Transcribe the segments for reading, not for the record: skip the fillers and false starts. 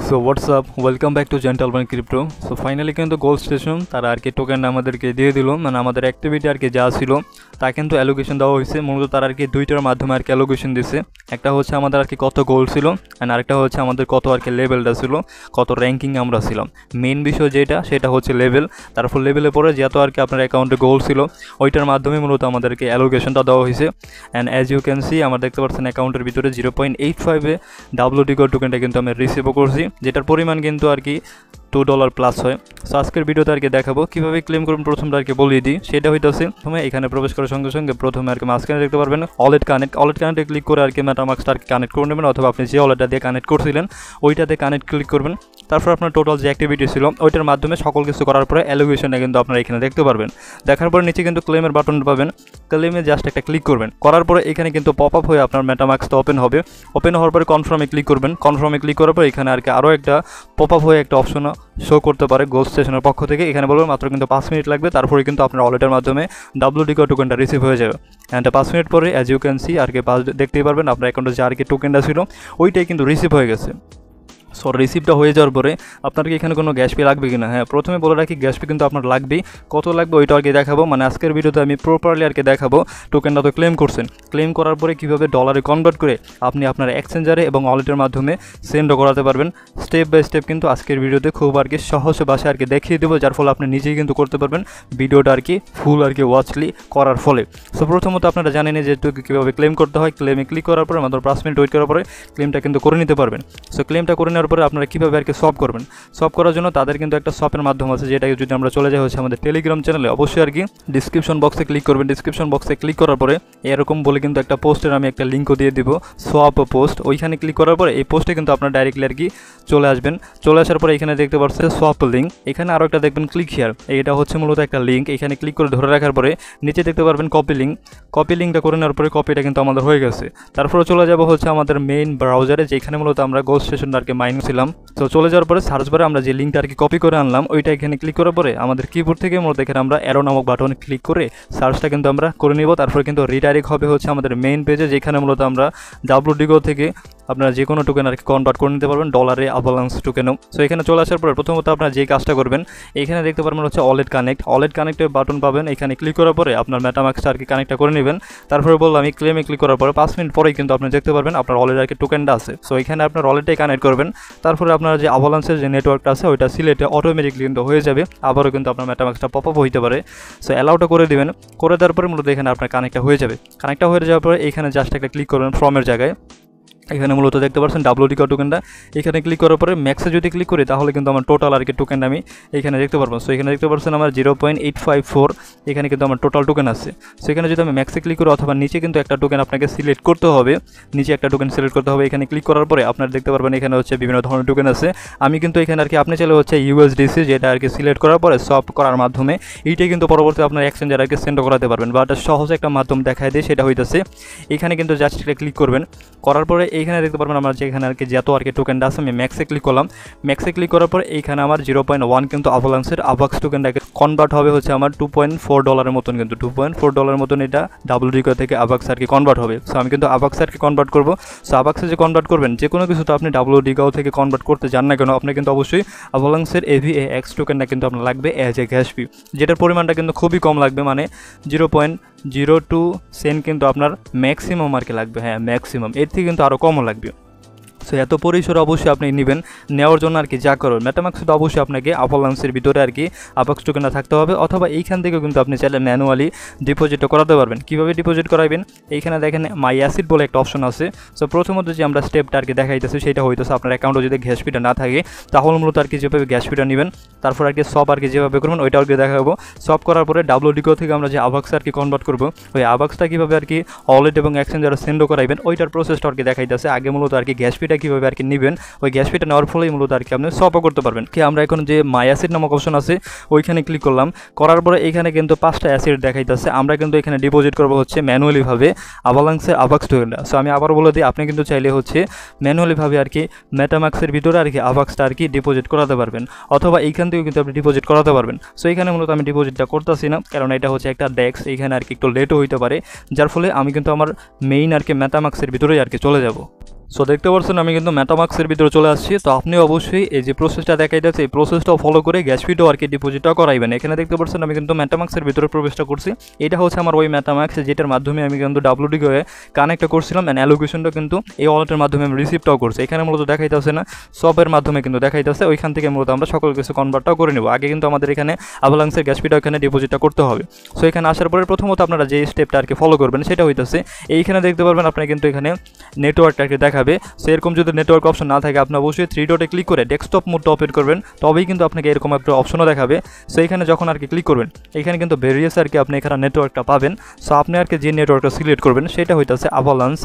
So WhatsApp welcome back to gentleman crypto. So finally কিন্তু gold station তারা আর কি token আমাদেরকে দিয়ে দিল, মানে আমাদের অ্যাক্টিভিটি আর কি যা ছিল তা কিন্তু অ্যালোকেশন দেওয়া হয়েছে। মূলত তারা আর কি দুইটার মাধ্যমে আর কি অ্যালোকেশন দিছে। একটা হচ্ছে আমাদের আর কি কত গোল্ড ছিল, অ্যান্ড আরেকটা হচ্ছে আমাদের কত আর কি লেভেলটা ছিল, কত র্যাঙ্কিং আমরা ছিলাম। মেন বিষয় সেটা হচ্ছে লেভেল। তারপর লেভেলের পরে যত আর কি আপনার অ্যাকাউন্টে গোল্ড ছিল ওইটার মাধ্যমে মূলত আমাদেরকে অ্যালোকেশনটা দেওয়া হয়েছে। And as you can see আমরা দেখতে পাচ্ছেন অ্যাকাউন্টের ভিতরে 0.85 WD টোকেনটা কিন্তু আমি রিসিভও করছি, যেটার পরিমাণ কিন্তু আর কি $2 প্লাস হয়। সো আজকের ভিডিওতে আর কি দেখাবো কীভাবে ক্লেম করবেন। প্রথমটা আর কি বলিয়ে দিই, সেটা হইতেছে প্রথমে এখানে প্রবেশ করার সঙ্গে সঙ্গে প্রথমে আর কি মাঝখানে দেখতে পারবেন ওয়ালেট কানেক্টে ক্লিক করে আর কি মেটামাস্কটা আর কি কানেক্ট করে নেবেন, অথবা আপনি যে ওয়ালেটটা দিয়ে কানেক্ট করছিলেন ওইটাতে কানেক্ট ক্লিক করবেন। তারপর আপনার টোটাল যে অ্যাক্টিভিটি ছিল ওইটার মাধ্যমে সকল কিছু করার পরে অ্যালোকেশনটা কিন্তু আপনারা এখানে দেখতে পারবেন। দেখার পরে নিচে কিন্তু ক্লেমের বাটন পাবেন, ক্লেমে জাস্ট একটা ক্লিক করবেন। করার পরে এখানে কিন্তু পপ আপ হয়ে আপনার মেটামাস্কটা ওপেন হবে। ওপেন হওয়ার পরে কনফার্মে ক্লিক করবেন। কনফার্মে ক্লিক করার পরে এখানে আর কি আরও একটা পপ আপ হয়ে একটা অপশন শো করতে পারে গোল্ড স্টেশনের পক্ষ থেকে। এখানে বলবেন মাত্র কিন্তু 5 মিনিট লাগবে, তারপরে কিন্তু আপনার ওয়ালেটের মাধ্যমে WD টোকেনটা রিসিভ হয়ে যাবে। অ্যান্ড 5 মিনিট পরে অ্যাজ ইউ ক্যান সি আর কি দেখতেই পারবেন আপনার অ্যাকাউন্টে যে আর কি টোকেনটা ছিল ওইটাই কিন্তু রিসিভ হয়ে গেছে। সো রিসিপ্টটা হয়ে যাওয়ার পরে আপনার কি এখানে কোনো গ্যাস পে লাগবে কিনা? হ্যাঁ, প্রথমে বলে রাখি গ্যাস পে কিন্তু আপনার লাগবেই। কত লাগবে ওইটা আর কি দেখাবো, মানে আজকের ভিডিওতে আমি প্রপারলি আর কি দেখাবো। টোকেনটা তো ক্লেম করছেন, ক্লেম করার পরে কীভাবে ডলারে কনভার্ট করে আপনি আপনার এক্সচেঞ্জারে এবং ওয়ালেটের মাধ্যমে সেন্ডও করাতে পারবেন। স্টেপ বাই স্টেপ কিন্তু আজকের ভিডিওতে খুব আর কি সহজ ভাষায় আর কি দেখিয়ে দেবো, যার ফলে আপনি নিজেই কিন্তু করতে পারবেন ভিডিওটা আর কি ফুল আর কি ওয়াচলি করার ফলে। সো প্রথমত আপনারা জানেন যে কীভাবে ক্লেম করতে হয়। ক্লেমে ক্লিক করার পরে মাত্র 5 মিনিট ওয়েট করার পরে ক্লেমটা কিন্তু করে নিতে পারবেন। সো ক্লেমটা করে নেওয়ার পরে আপনারা কীভাবে আর কি সলভ করবেন, সলভ করার জন্য তাদের কিন্তু একটা শপের মাধ্যম আছে, যেটা যদি আমরা চলে যাই হচ্ছে আমাদের টেলিগ্রাম চ্যানেলে, অবশ্যই আর কি ডিসক্রিপশন বক্সে ক্লিক করবেন। ডিসক্রিপশন বক্সে ক্লিক করার পরে এরকম বলে কিন্তু একটা পোস্টের আমি একটা লিঙ্কও দিয়ে দিব, সোয়াপ পোস্ট। ওইখানে ক্লিক করার পরে এই পোস্টে কিন্তু আপনার ডাইরেক্টলি আর কি চলে আসবেন। চলে আসার পরে এখানে দেখতে পাচ্ছেন সোয়াপ লিঙ্ক, এখানে আরও একটা দেখবেন ক্লিক হিয়ার। এটা হচ্ছে মূলত একটা লিঙ্ক, এখানে ক্লিক করে ধরে রাখার পরে নিচে দেখতে পারবেন কপি লিঙ্কটা করে নেওয়ার পরে কপিটা কিন্তু আমাদের হয়ে গেছে। তারপরে চলে যাব হচ্ছে আমাদের মেইন ব্রাউজারে, যেখানে মূলত আমরা গোল্ড স্টেশনটা আর কি মাইন ছিলাম। তো চলে যাওয়ার পরে সার্চ বারে আমরা যে লিঙ্কটা আর কি কপি করে আনলাম ওইটা এখানে ক্লিক করার পরে আমাদের কিবোর্ড থেকে মূলত এখানে আমরা অ্যারো নামক বাটনে ক্লিক করে সার্চটা কিন্তু আমরা করে নিব। তারপরে কিন্তু রিডাইরেক্ট হবে হচ্ছে আমাদের মেইন পেজে, যেখানে মূলত আমরা WD থেকে আপনারা যে কোনো টোকেন আর কি কনভার্ট করে নিতে পারবেন ডলারে, আভালান্স টোকেনও। সো এখানে চলে আসার পরে প্রথমত আপনারা যে কাজটা করবেন, এখানে দেখতে পারবেন হচ্ছে ওয়ালেট কানেক্টের বাটন পাবেন। এখানে ক্লিক করার পরে আপনার মেটামাস্কটা আর কি কানেক্টটা করে নেবেন। তারপরে বললাম আমি ক্লেমে ক্লিক করার পরে 5 মিনিট পরেই কিন্তু আপনি দেখতে পারবেন আপনার ওয়ালেট আর কি টোকেনটা আছে। সো এখানে আপনার ওয়ালেটটাই কানেক্ট করবেন। তারপরে আপনার যে আভালান্সের যে নেটওয়ার্কটা আছে ওইটা সিলেক্টে অটোমেটিকলি কিন্তু হয়ে যাবে, আবারও কিন্তু আপনার মেটামাস্কটা পপ আপ হইতে পারে। সো অ্যালাউটা করে দেবেন, করে দেওয়ার পরে মূলত এখানে আপনার কানেক্টটা হয়ে যাবে। কানেক্টটা হয়ে যাওয়ার পরে এখানে জাস্ট একটা ক্লিক করবেন ফর্মের জায়গায়। এখানে মূলত দেখতে পাচ্ছেন WD টোকেনটা, এখানে ক্লিক করার পরে ম্যাক্সে যদি ক্লিক করি তাহলে কিন্তু আমার টোটাল আর কি টোকেনটা আমি এখানে দেখতে পারবো। সো এখানে দেখতে পাচ্ছেন আমার 0.854 এখানে কিন্তু আমার টোটাল টোকেন আছে। সো এখানে যদি আমি ম্যাক্সে ক্লিক করি অথবা নিচে কিন্তু একটা টোকেন আপনাকে সিলেক্ট করতে হবে, নিচে একটা টোকেন সিলেক্ট করতে হবে। এখানে ক্লিক করার পরে আপনারা দেখতে পারবেন এখানে হচ্ছে বিভিন্ন ধরনের টোকেন আছে। আমি কিন্তু এখানে আর কি আপনি চাইলে হচ্ছে USDC যেটা আর কি সিলেক্ট করার পরে সফট করার মাধ্যমে এইটাই কিন্তু পরবর্তী আপনার এক্সচেঞ্জার আর কি সেন্ড করাতে পারবেন, বা একটা সহজ একটা মাধ্যম দেখায় দেয়, সেটা হইতেছে এখানে কিন্তু জাস্ট একটা ক্লিক করবেন। করার পরে এইখানে দেখতে পারবেন আমার যেখানে আর কি যত আর কি টোকেনটা আছে আমি ম্যাক্সে ক্লিক করলাম। ম্যাক্সে ক্লিক করার পর এইখানে আমার 0.1 কিন্তু আভালান্সের আভাক্স টোকেনটাকে কনভার্ট হবে হচ্ছে আমার $2.4 মতন, কিন্তু $2.4 মতন এটা WD থেকে আভাক্স আর কি কনভার্ট হবে। সো আমি কিন্তু আভাক্স আর কি কনভার্ট করবো। সো আভাক্সে যে কনভার্ট করবেন যে কোনো কিছু তো আপনি WD থেকে কনভার্ট করতে যান না কেন, আপনি কিন্তু অবশ্যই আভালান্সের AVAX টোকেনটা কিন্তু আপনার লাগবে অ্যাজ এ গ্যাস ফি, যেটার পরিমাণটা কিন্তু খুবই কম লাগবে, মানে 0.02 সেন্ট কিন্তু আপনার ম্যাক্সিমাম আর কি লাগবে। হ্যাঁ, ম্যাক্সিমাম, এর থেকে কিন্তু আরও কমও লাগবে। সো এত পরিসরে অবশ্যই আপনি নেবেন। নেওয়ার জন্য আর কি যা করবেন মেটামাস্কে তো অবশ্যই আপনাকে আভালান্সের ভিতরে আর কি আভাক্স টোকেনটা থাকতে হবে, অথবা এইখান থেকেও কিন্তু আপনি চাইলে ম্যানুয়ালি ডিপোজিটও করাতে পারবেন। কীভাবে ডিপোজিট করাবেন, এইখানে দেখেন মাই অ্যাসিড বলে একটা অপশন আছে। সো প্রথমত যে আমরা স্টেপটা আর কি দেখাইতেছি সেটা হইতেছে আপনার অ্যাকাউন্টে যদি গ্যাস ফিটা না থাকে তাহলে মূলত আর কি যেভাবে গ্যাস ফিটা নেবেন তারপর আর কি সব আর কি যেভাবে করবেন ওইটা আর কি দেখাবো। সব করার পরে WD থেকে আমরা যে আভাক্স আর কি কনভার্ট করবো, ওই আভাক্সটা কীভাবে আর কি ওয়ালেট এবং এক্সচেঞ্জারে সেন্ডও করাইবেন ওইটার প্রসেসটা আর কি দেখাইতেছে। আগে মূলত আর কি গ্যাস ফিটা কীভাবে আর কি নেবেন, ওই গ্যাস ফিটা নেওয়ার ফলেই মূলত আর কি আপনি সপও করতে পারবেন। কি আমরা এখন যে মাই অ্যাসিড নামক অপশন আছে ওইখানে ক্লিক করলাম, করার পরে এখানে কিন্তু 5টা অ্যাসিড দেখাইতেছে। আমরা কিন্তু এখানে ডিপোজিট করবো হচ্ছে ম্যানুয়ালিভাবে আভালান্সের আভাক্স টোকেনটা। সো আমি আবার বলে দিই, আপনি কিন্তু চাইলে হচ্ছে ম্যানুয়ালিভাবে আর কি মেটামাস্কের ভিতরে আর কি আভাক্সটা আর কি ডিপোজিট করাতে পারবেন, অথবা এইখান থেকেও কিন্তু আপনি ডিপোজিট করাতে পারবেন। সো এখানে মূলত আমি ডিপোজিটটা করতেছি না, কারণ এটা হচ্ছে একটা ডেক্স, এইখানে আর কি একটু লেটও হইতে পারে, যার ফলে আমি কিন্তু আমার মেইন আর কি মেটামাস্কের ভিতরেই আর কি চলে যাব। সো দেখতে পাচ্ছেন আমি কিন্তু মেটামাক্সের ভিতরে চলে আসছি। তো আপনি অবশ্যই এই যে প্রসেসটা দেখাই যাচ্ছে এই প্রসেসটাও ফলো করে গ্যাস ফিটাও আর কি ডিপোজিটটা করাইবেন। এখানে দেখতে পাচ্ছেন আমি কিন্তু মেটামাক্সের ভিতরে প্রবেশটা করছি। এটা হচ্ছে আমার ওই মেটামাক্স যেটার মাধ্যমে আমি কিন্তু WD হয়ে কানেক্ট করছিলাম অ্যান্ড অ্যালোকেশনটা কিন্তু এই ওয়ালেটের মাধ্যমে আমি রিসিভটাও করছি। এখানে মূলত দেখাইতেছে না, সবের মাধ্যমে কিন্তু দেখাইতেছে। ওইখান থেকে মূলত আমরা সকল কিছু কনভার্টটাও করে নেব। আগে কিন্তু আমাদের এখানে আভালান্সের গ্যাস ফিটা এখানে ডিপোজিটটা করতে হবে। সো এখানে আসার পরে প্রথমত আপনারা যে স্টেপটা আর কি ফলো করবেন সেটা হইতেছে এইখানে দেখতে পারবেন আপনারা কিন্তু এখানে নেটওয়ার্কটা আর কি দেখাবে। সো এরকম যদি নেটওয়ার্ক অপশন না থাকে আপনি অবশ্যই 3 ডটে ক্লিক করে ডেস্কটপ মোডটা ওপেন করবেন, তবেই কিন্তু আপনাকে এরকম একটা অপশনও দেখাবে। সো এখানে যখন আর কি ক্লিক করবেন এখানে কিন্তু ভেরিয়াস আর কি আপনি এখানে নেটওয়ার্কটা পাবেন। সো আপনি আর কি যে নেটওয়ার্কটা সিলেক্ট করবেন সেটা হইতেছে আভালান্স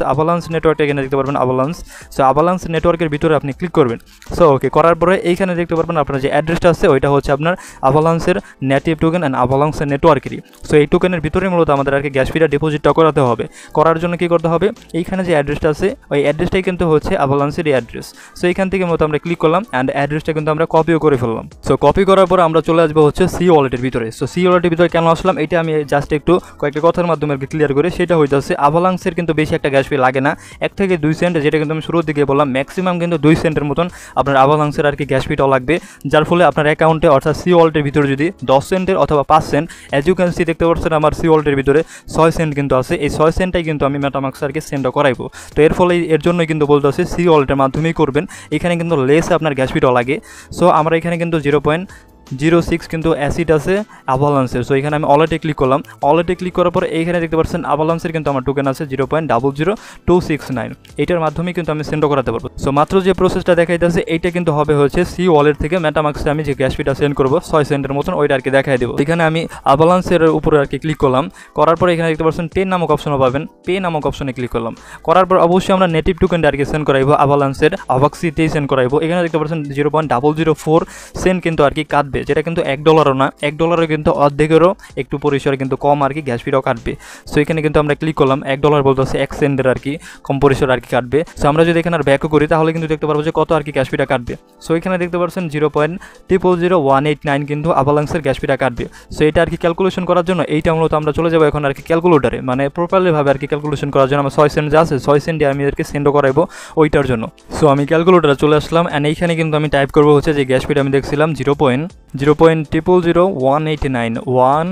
নেটওয়ার্কটা এখানে দেখতে পারবেন আভালান্স। সো আভালান্স নেটওয়ার্কের ভিতরে আপনি ক্লিক করবেন। সো ওকে করার পরে এইখানে দেখতে পারবেন আপনার যে অ্যাড্রেসটা আছে ওইটা হচ্ছে আপনার আভালান্সের নেটিভ টোকেন অ্যান্ড আভালান্সের নেটওয়ার্কেরই। সো এই টোকেনের ভিতরে মূলত আমাদের আর কি গ্যাস ফিটা ডিপোজিটটা করাতে হবে। করার জন্য কি করতে হবে, এইখানে যে অ্যাড্রেসটা আছে ওই অ্যাড্রেসটাই কিন্তু হচ্ছে আভালান্সের অ্যাড্রেস। সো এইখান থেকে মতো আমরা ক্লিক করলাম অ্যান্ড অ্যাড্রেসটা কিন্তু আমরা কপিও করে ফেললাম। সো কপি করার পর আমরা চলে আসবো হচ্ছে সি ওয়ালেটের ভিতরে। সো সি ওয়ালেটের ভিতরে কেন আসলাম এটা আমি জাস্ট একটু কয়েকটা কথার মাধ্যমে আর কি ক্লিয়ার করে। সেটা হইতেছে আভালান্সের কিন্তু বেশি একটা গ্যাস ফি লাগে না, 1 থেকে 2 সেন্ট, যেটা কিন্তু আমি শুরুর দিকে বললাম ম্যাক্সিমাম কিন্তু 2 সেন্টের মতন আপনার আভালান্সের আর কি গ্যাস ফিটাও লাগবে। যার ফলে আপনার অ্যাকাউন্টে অর্থাৎ সি ওয়ালেটের ভিতরে যদি 10 সেন্টের অথবা 5 cent, as you can see দেখতে পাচ্ছেন আমার সি ওয়ালেটের ভিতরে 6 সেন্ট কিন্তু আছে। এই 6 সেন্টটাই কিন্তু আমি মেটামাক্স আর কি সেন্ডও করাইবো। তো এর ফলে এর জন্যই কিন্তু বলতে আছে সি ওয়ালেটের মাধ্যমেই করবেন। এখানে কিন্তু লেস আপনার গ্যাস ফিটাও লাগে। সো আমরা এখানে কিন্তু 0.06 কিন্তু অ্যাসিড আছে আভালান্সের। সো এখানে আমি ওয়ালেটে ক্লিক করলাম। ওয়ালেটে ক্লিক করার পর এইখানে দেখতে পাচ্ছেন আভালান্সের কিন্তু আমার টোকেন আছে 0.00269। এইটার মাধ্যমে কিন্তু আমি সেন্ড করাতে পারবো। সো মাত্র যে প্রসেসটা দেখাইতেছে এইটা কিন্তু হবে হচ্ছে সি ওয়ালেট থেকে মেটামাক্সে আমি যে গ্যাস ফিটা সেন্ড করবো 6 সেন্টের মতন ওইটা আর কি দেখাই দেবো। এখানে আমি আভালান্সের উপরে আর কি ক্লিক করলাম। করার পর এখানে দেখতে পাচ্ছেন পে নামক অপশনও পাবেন, পে নামক অপশনে ক্লিক করলাম। করার পর অবশ্যই আমরা নেটিভ টোকেনটা আর কি সেন্ড করাইবো আভালান্সের আভাক্সিতেই সেন্ড করাইবো। এখানে দেখতে পাচ্ছেন 0.004 সেন্ট কিন্তু আর কি কাটবে, যেটা কিন্তু $1 না, $1 কিন্তু অর্ধেকেরও একটু পরিসরে কিন্তু কম আর কি গ্যাস ফিটাও কাটবে। সো এখানে কিন্তু আমরা ক্লিক করলাম, $1 বলতে আছে 1 সেন্টের আর কি কম পরিসর আর কি কাটবে। সো আমরা যদি এখানে আর ব্যাকও করি তাহলে কিন্তু দেখতে পারবো যে কত আর কি গ্যাস ফিটা কাটবে। সো এখানে দেখতে পাচ্ছেন 0.000189 কিন্তু আভালান্সের গ্যাস ফিটা কাটবে। সো এটা আর কি ক্যালকুলেশন করার জন্য এইটা মূলত আমরা চলে যাবো এখন আর কি ক্যালকুলেটারে, মানে প্রপারলিভাবে আর কি ক্যালকুলেশন করার জন্য আমার 6 সেন্ট যা আছে 6 সেন্টে আমি এদেরকে সেন্ডও করাইবো ওইটার জন্য। সো আমি ক্যালকুলেটারে চলে আসলাম অ্যান্ড এইখানে কিন্তু আমি টাইপ করবো হচ্ছে যে গ্যাস ফিটা আমি দেখছিলাম 0.000189 1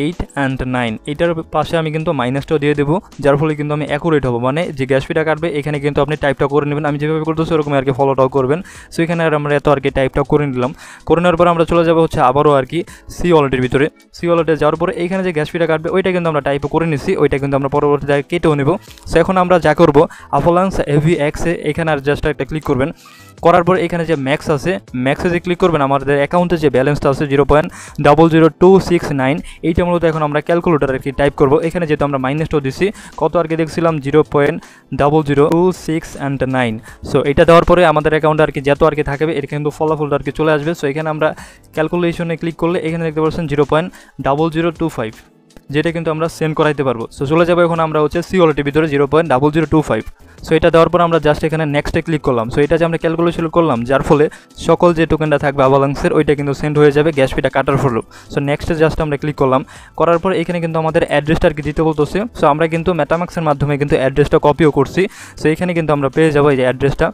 8 and 9। এটার পাশে আমি কিন্তু মাইনাসটাও দিয়ে দেবো, যার ফলে কিন্তু আমি অ্যাকুরেট হবো, মানে যে গ্যাস ফিটা কাটবে এখানে কিন্তু আপনি টাইপটা করে নেবেন। আমি যেভাবে করতেছি ওরকম আর কি ফলোটাও করবেন। সো এখানে আর আমরা এত আর কি টাইপটাও করে নিলাম। করে নেওয়ার পর আমরা চলে যাবো হচ্ছে আবারও আর কি সি ওয়ালেটের ভিতরে। সি ওয়ালেটে যাওয়ার পরে এইখানে যে গ্যাস ফিটা কাটবে ওইটা কিন্তু আমরা টাইপও করে নিছি, ওইটা কিন্তু আমরা পরবর্তী জায়গায় কেটেও নেব। সো এখন আমরা যা করবো আভালান্স AVX-এ এখানে আর জাস্ট একটা ক্লিক করবেন। করার পর এখানে যে ম্যাক্স আছে ম্যাক্সে যে ক্লিক করবেন আমাদের অ্যাকাউন্টে যে ব্যালেন্সটা আছে 0.00269 এইটা মূলত এখন আমরা ক্যালকুলেটার আর কি টাইপ করবো। এখানে যেহেতু আমরা মাইনাসটাও দিচ্ছি কত আর কি দেখছিলাম 0.00269। সো এটা দেওয়ার পরে আমাদের অ্যাকাউন্টে আর কি যত আর কি থাকবে এটা কিন্তু ফলাফলটা আর কি চলে আসবে। সো এখানে আমরা ক্যালকুলেশনে ক্লিক করলে এখানে দেখতে পাচ্ছেন 0.0025, যেটা কিন্তু আমরা সেন্ড করাইতে পারবো। সো চলে যাবো এখন আমরা হচ্ছে সি ওয়ালেটের ভিতরে 0.0025। সো এটা দেওয়ার পর আমরা জাস্ট এখানে নেক্সটে ক্লিক করলাম। সো এটা যে আমরা ক্যালকুলেশন করলাম যার ফলে সকল যে টোকেনটা থাকবে আভালান্সের ওইটা কিন্তু সেন্ড হয়ে যাবে গ্যাস ফিটা কাটার ফলেও। সো নেক্সটে জাস্ট আমরা ক্লিক করলাম। করার পর এখানে কিন্তু আমাদের অ্যাড্রেসটা আর কি দিতে বলতেছে। সো আমরা কিন্তু মেটামাক্সের মাধ্যমে কিন্তু অ্যাড্রেসটা কপিও করছি। সো এখানে কিন্তু আমরা পেয়ে যাবো এই যে অ্যাড্রেসটা।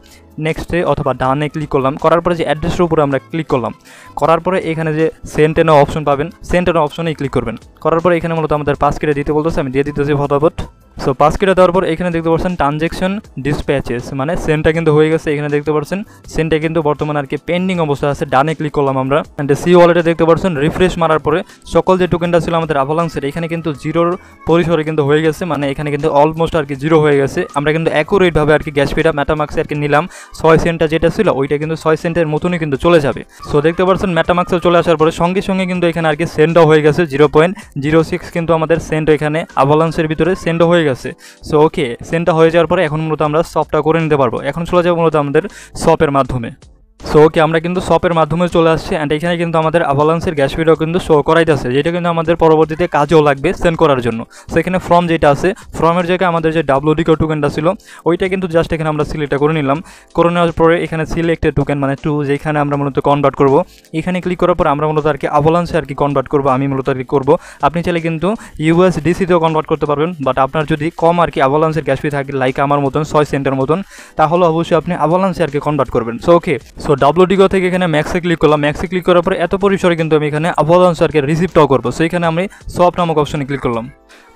নেক্সটে অথবা ডানে ক্লিক করলাম। করার পরে যে অ্যাড্রেসের উপরে আমরা ক্লিক করলাম। করার পরে এখানে যে সেন্ড এনো অপশন পাবেন, সেন্ড এনো অপশনেই ক্লিক করবেন। করার পরে এখানে মূলত আমাদের পাস কেটে দিতে বলতেছে, আমি দিয়ে দিতেছি ফটাফট। সো পাস কেটে দেওয়ার পর এখানে দেখতে পাচ্ছেন ট্রানজ্যাকশন ডিসপ্যাচেস, মানে সেন্ডটা কিন্তু হয়ে গেছে। এখানে দেখতে পাচ্ছেন সেন্ডটা কিন্তু বর্তমানে আর কি পেন্ডিং অবস্থা আছে। ডানে ক্লিক করলাম আমরা অ্যান্ড সি ওয়ালেটে দেখতে পাচ্ছেন রিফ্রেশ মারার পরে সকল যে টোকেনটা ছিল আমাদের আভালান্সের এখানে কিন্তু জিরোর পরিসরে কিন্তু হয়ে গেছে, মানে এখানে কিন্তু অলমোস্ট আর কি জিরো হয়ে গেছে। আমরা কিন্তু অ্যাকুরেটভাবে আর কি গ্যাস ফিটা মেটামাক্সে আর কি নিলাম। 6 সেন্টটা যেটা ছিল ওইটা কিন্তু 6 সেন্টের মতনই কিন্তু চলে যাবে। সো দেখতে পাচ্ছেন মেটামাক্সে চলে আসার পরে সঙ্গে সঙ্গে কিন্তু এখানে আর কি সেন্ডও হয়ে গেছে 0.06 কিন্তু আমাদের সেন্ড এখানে আভালান্সের ভিতরে সেন্ডও হয়ে গেছে। সো ওকে, সেন্ডটা হয়ে যাওয়ার পরে এখন মূলত আমরা সফটটা করে নিতে পারবো। এখন চলে যাবো মূলত আমাদের শপের মাধ্যমে। সো ওকে, আমরা কিন্তু শপের মাধ্যমে চলে আসছি অ্যান্ড এখানে কিন্তু আমাদের অ্যাভালান্সের গ্যাস ফিটাও কিন্তু শো করাইতেছে, যেটা কিন্তু আমাদের পরবর্তীতে কাজেও লাগবে সেন্ড করার জন্য। সেখানে ফর্ম যেটা আছে, ফর্মের জায়গায় আমাদের যে WD টোকেনটা ছিল ওইটা কিন্তু জাস্ট এখানে আমরা সিলেক্টটা করে নিলাম। করে নেওয়ার পরে এখানে সিলেক্টেড টোকেন মানে 2, যেখানে আমরা মূলত কনভার্ট করব। এখানে ক্লিক করার পর আমরা মূলত আর কি অ্যাভালান্সে আর কি কনভার্ট করবো, আমি মূলত আর কি করবো। আপনি চাইলে কিন্তু USDC-তেও কনভার্ট করতে পারবেন, বাট আপনার যদি কম আর কি অ্যাভালান্সের গ্যাস ফি থাকে লাইক আমার মতন 6 সেন্টের মতন, তাহলে অবশ্যই আপনি অ্যাভালান্সে আর কি কনভার্ট করবেন। সো ওকে, সো WD থেকে এখানে ম্যাক্সে ক্লিক করলাম। ম্যাক্সে ক্লিক করার পরে এত পরিসরে কিন্তু আমি এখানে অ্যাভালান্স আর কি রিসিভটাও করবো। সো এখানে আমি সব নামক অপশনে ক্লিক করলাম।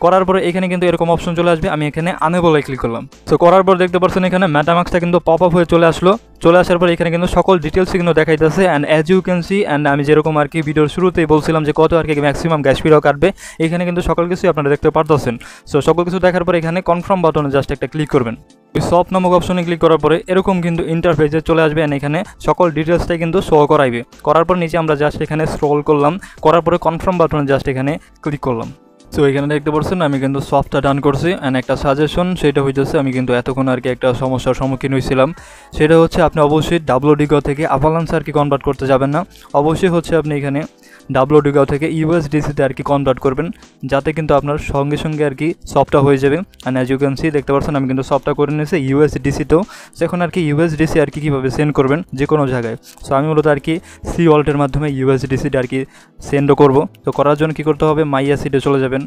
করার পরে এখানে কিন্তু এরকম অপশন চলে আসবে, আমি এখানে আনেবলে ক্লিক করলাম। সো করার পর দেখতে পাচ্ছেন এখানে মেটামাক্সটা কিন্তু পপ আপ হয়ে চলে আসলো। চলে আসার পর এখানে কিন্তু সকল ডিটেলস কিন্তু দেখাইতেছে and as you can see, and আমি যেরকম আর কি ভিডিওর শুরুতেই বলছিলাম যে কত আর কি ম্যাক্সিমাম গ্যাস ফিটাও কাটবে, এখানে কিন্তু সকল কিছুই আপনারা দেখতে পারতেছেন। সো সকল কিছু দেখার পর এখানে কনফার্ম বাটনে জাস্ট একটা ক্লিক করবেন। ওই সব নামক অপশনে ক্লিক করার পরে এরকম কিন্তু ইন্টারফেসে চলে আসবে অ্যান্ড এখানে সকল ডিটেলসটাই কিন্তু শো করাইবে। করার পর নিচে আমরা জাস্ট এখানে স্ক্রল করলাম, করার পরে কনফার্ম বাটনে জাস্ট এখানে ক্লিক করলাম। সো এখানে দেখতে পাচ্ছেন আমি কিন্তু সফটটা ডান করছি অ্যান্ড একটা সাজেশন সেটা হইতেছে, আমি কিন্তু এতক্ষণ আর কি একটা সমস্যার সম্মুখীন হয়েছিলাম, সেটা হচ্ছে আপনি অবশ্যই WD থেকে অ্যাভালান্স আর কি কনভার্ট করতে যাবেন না। অবশ্যই হচ্ছে আপনি এখানে WD থেকে USDC-তে আর কি কনভার্ট করবেন, যাতে কিন্তু আপনার সঙ্গে সঙ্গে আর কি সফটটা হয়ে যাবে। And as you can see দেখতে পাচ্ছেন আমি কিন্তু সফটটা করে নিয়েছি USDC-তেও। এখন আর কি USDC আর কি কীভাবে সেন্ড করবেন যে কোনো জায়গায়। সো আমি মূলত আর কি সি ওয়ালেটের মাধ্যমে USDC-টা আর কি সেন্ডও করবো। তো করার জন্য কী করতে হবে, মাই অ্যাসিডে চলে যাবেন।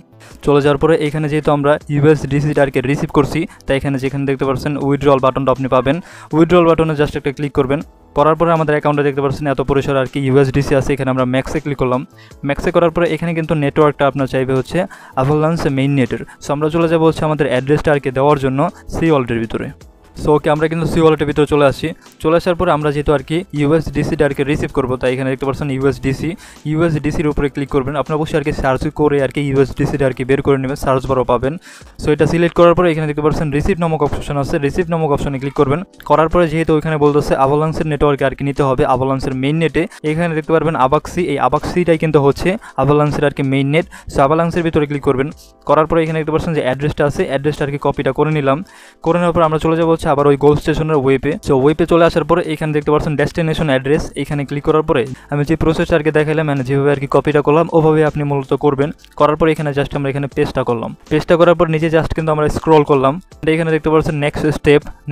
চলে যাওয়ার পরে এখানে যেহেতু আমরা USDC-টা আর কি রিসিভ করছি, তাই এখানে যেখানে দেখতে পাচ্ছেন উইথড্রল বাটনটা আপনি পাবেন, উইথড্রল বাটনে জাস্ট একটা ক্লিক করবেন। করার পরে আমাদের অ্যাকাউন্টে দেখতে পাচ্ছেন এত পরিসর আর কি USDC আছে, এখানে আমরা ম্যাক্সে ক্লিক করলাম। ম্যাক্সে করার পরে এখানে কিন্তু নেটওয়ার্কটা আপনার চাইবে হচ্ছে অ্যাভালান্স মেইন নেটের। সো আমরা চলে যাবো হচ্ছে আমাদের অ্যাড্রেসটা আর কি দেওয়ার জন্য সি ওয়ালেটের ভিতরে। সো ওকে, আমরা কিন্তু সি ওয়ালেটের ভিতরে চলে আসি। চলে আসার পরে আমরা যেহেতু আর কি USDC-টা আর কি রিসিভ করবো, তাই এখানে দেখতে পাচ্ছেন USDC-র উপরে ক্লিক করবেন। আপনার অবশ্যই আর কি সার্চ করে আর কি USDC-টা আর কি বের করে নেবেন, সার্চ বারও পাবেন। সো এটা সিলেক্ট করার পরে এখানে দেখতে পাচ্ছেন রিসিভ নামক অপশন আছে, রিসিভ নামক অপশনে ক্লিক করবেন। করার পরে যেহেতু ওইখানে বলতেছে অ্যাভালান্সের নেটওয়ার্কে আর কি নিতে হবে, অ্যাভালান্সের মেইন নেটে, এখানে দেখতে পারবেন আবাক্সি, এই আবাক্সিটাই কিন্তু হচ্ছে অ্যাভালান্সের আর কি মেইন নেট। সো অ্যাভালান্সের ভিতরে ক্লিক করবেন। করার পরে এখানে দেখতে পাচ্ছেন যে অ্যাড্রেসটা আছে, অ্যাড্রেসটা আর কি কপিটা করে নিলাম। করে নেওয়ার পর আমরা চলে যাবো হচ্ছে আবার ওই গোল স্টেশন ওয়েবে। সো ওয়েবে চলে আসার পরে এখানে দেখতে পাচ্ছেন ডেস্টিনেশন অ্যাড্রেস, এখানে ক্লিক করার পরে আমি যে প্রসেসটা আর কি দেখাইলাম মানে যেভাবে আর কি কপিটা করলাম ওভাবে আপনি মূলত করবেন। করার পরে এখানে জাস্ট আমরা এখানে পেস্টটা করলাম। পেস্টটা করার পর নিচে জাস্ট কিন্তু আমরা স্ক্রল করলাম, এখানে দেখতে পাচ্ছেন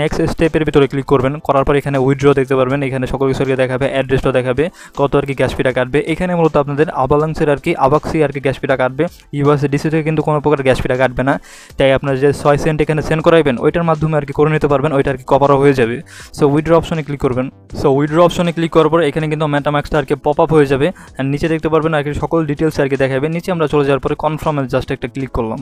নেক্সট স্টেপের ভিতরে ক্লিক করবেন। করার পর এখানে উইথড্র দেখতে পারবেন, এখানে সকল কিছু দেখাবে, অ্যাড্রেসটা দেখাবে, কত আর কি গ্যাস ফিটা কাটবে। এখানে মূলত আপনাদের অ্যাভালান্সের আর কি আবাক্সি আর কি গ্যাস ফিটা কাটবে, USDC থেকে কিন্তু কোনো প্রকার গ্যাস ফিটা কাটবে না। তাই আপনার যে 6 সেন্ট এখানে সেন্ড করাইবেন ওইটার মাধ্যমে আর কি করে নিতে পারবেন, ওইটা আর কি কভারও হয়ে যাবে। সো উইথড্র অপশনে ক্লিক করবেন। সো উইথড্র অপশনে ক্লিক করার পর এখানে কিন্তু মেটামাক্সটা আর কি পপ আপ হয়ে যাবে অ্যান্ড নিচে দেখতে পারবেন আর কি সকল ডিটেলস আর কি দেখাবে। নিচে আমরা চলে যাওয়ার পরে কনফার্মে জাস্ট একটা ক্লিক করলাম।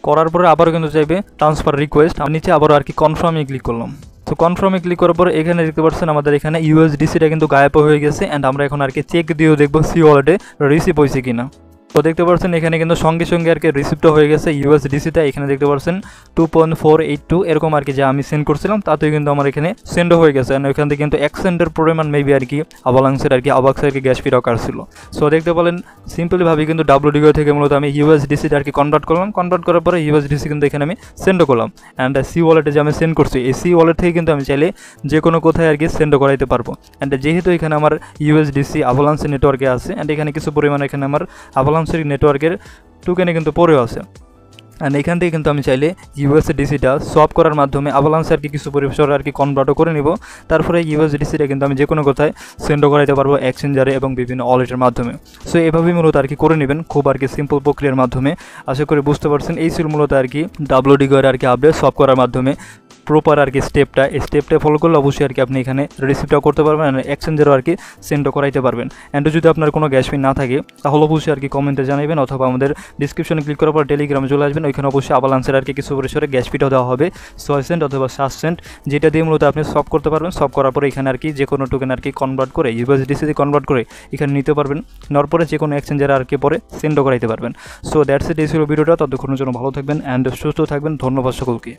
করার পরে আবারও কিন্তু চাইবে ট্রান্সফার রিকোয়েস্ট, আর নিচে আবারও আর কি কনফার্মে ক্লিক করলাম। তো কনফার্মে ক্লিক করার পর এখানে দেখতে পাচ্ছেন আমাদের এখানে USDC-টা কিন্তু গায়েব হয়ে গেছে অ্যান্ড আমরা এখন আর কি চেক দিয়েও দেখবো সি ওয়ালেটে রিসিভ হয়েছে কিনা। তো দেখতে পাচ্ছেন এখানে কিন্তু সঙ্গে সঙ্গে আর কি রিসিপ্টটা হয়ে গেছে USDC-তে। এখানে দেখতে পাচ্ছেন 2.482 এরকম আর কি যা আমি সেন্ড করছিলাম তাতেই কিন্তু আমার এখানে সেন্ডও হয়ে গেছে। আর ওইখান থেকে কিন্তু 1 সেন্টের পরিমাণ মেবি আর কি অ্যাভালান্সের আর কি আবাক্সের আর কি গ্যাস ফিটাও কাটছিল। সো দেখতে পেলেন সিম্পলিভাবে কিন্তু WD থেকে মূলত আমি USDC-টা আর কি কনভার্ট করলাম। কনভার্ট করার পরে USDC কিন্তু এখানে আমি সেন্ডও করলাম অ্যান্ড সি ওয়ালেটে যে আমি সেন্ড করছি এই সি ওয়ালেট থেকে কিন্তু আমি চাইলে যে কোনো কোথায় আর কি সেন্ডও করাইতে পারবো। অ্যান্ড যেহেতু এখানে আমার USDC অ্যাভালান্সের নেটওয়ার্কে আছে অ্যান্ড এখানে কিছু পরিমাণ এখানে আমার অ্যাভালান্সের নেটওয়ার্কের টোকেনে কিন্তু পড়েও আছে। অ্যান্ড এখান থেকে কিন্তু আমি চাইলে USDC-টা সোয়াপ করার মাধ্যমে অ্যাভালান্স আর কি কিছু পরিসর আর কি কনভার্টও করে নিব। তারপরে USDC-টা কিন্তু আমি যে কোনো কোথায় সেন্ডও করাইতে পারবো এক্সচেঞ্জারে এবং বিভিন্ন ওয়ালেটের মাধ্যমে। সো এভাবেই মূলত আর কি করে নেবেন খুব আর কি সিম্পল প্রক্রিয়ার মাধ্যমে। আশা করি বুঝতে পারছেন এই ছিল মূলত আর কি WD আর কি আপডেট সোয়াপ করার মাধ্যমে প্রপার আর কি স্টেপটা, এই স্টেপটা ফলো করলে অবশ্যই আর কি আপনি এখানে রিসিভটাও করতে পারবেন আর এক্সচেঞ্জেরও আর কি সেন্ডও করাইতে পারবেন। অ্যান্ড যদি আপনার কোনো গ্যাস ফি না থাকে তাহলে অবশ্যই আর কি কমেন্টে জানাবেন অথবা আমাদের ডিসক্রিপশনে ক্লিক করার পর টেলিগ্রামে চলে আসবেন। ওইখানে অবশ্যই অ্যাভালান্সের আর কি কিছু পরিসরে গ্যাস ফিটাও দেওয়া হবে 6 সেন্ট অথবা 7 সেন্ট, যেটা দিয়ে মূলত আপনি সলভ করতে পারবেন। সলভ করার পরে এখানে আর কি যে কোনো টোকেন আর কি কনভার্ট করে USDC-তে কনভার্ট করে এখানে নিতে পারবেন। নেওয়ার পরে যে কোনো এক্সচেঞ্জার আর কি পরে সেন্ডও করাইতে পারবেন। সো দ্যাটস ইট, এই ছিল ভিডিওটা। ততক্ষণের জন্য ভালো থাকবেন অ্যান্ড সুস্থ থাকবেন। ধন্যবাদ সকলকে।